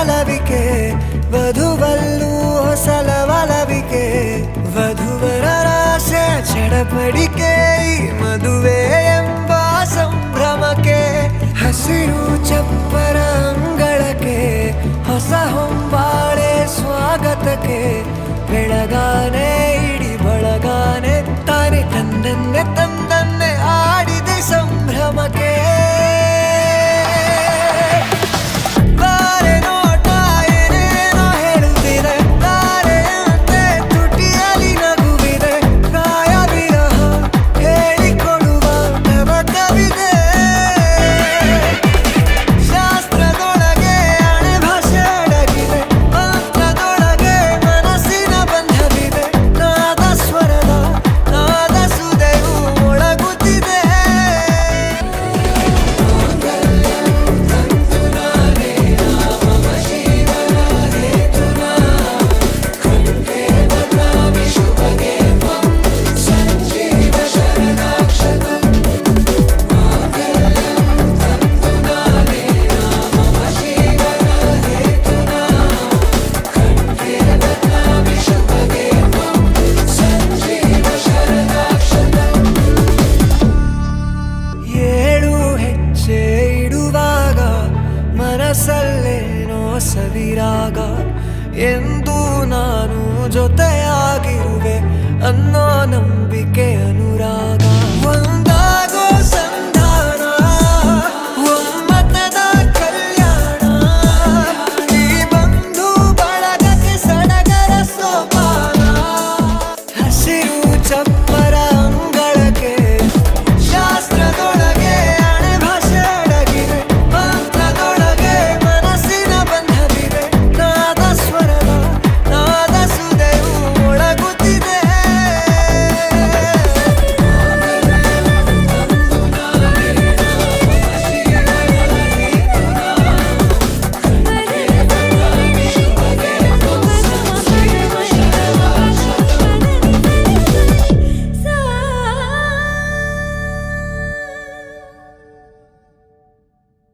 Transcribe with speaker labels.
Speaker 1: ಒಲವಿಕೆ ವಧುವಲ್ಲೂ ಹೊಸಲವಲವಿಕೆ ವಧುವರರ ಆಸೆ ಚಡಪಡಿಕೆ ಈ ಮದುವೆ ಎಂಬ ಸಂಭ್ರಮಕ್ಕೆ ಹಸಿರು ಚಪ್ಪರ ಅಂಗಳಕ್ಕೆ ಹೊಸ ಹೊಂಬಾಳೆ ಸ್ವಾಗತಕ್ಕೆ ಬೆಳಗಾನೆ ಇಡಿ ಬಳಗಾನೆ ತಾನೆ ತಂದನ್ನೆ ತಂದನ್ನೆ ಆಡಿದೆ ಸಂಭ್ರಮಕ್ಕೆ ಮನಸ್ಸಲ್ಲೇನೋ ಸವಿರಾಗ ಎಂದು ನಾನು ಜೊತೆಯಾಗಿರುವೆ ಅನ್ನೋ ನಂಬಿಕೆ ಅನುರಾಗ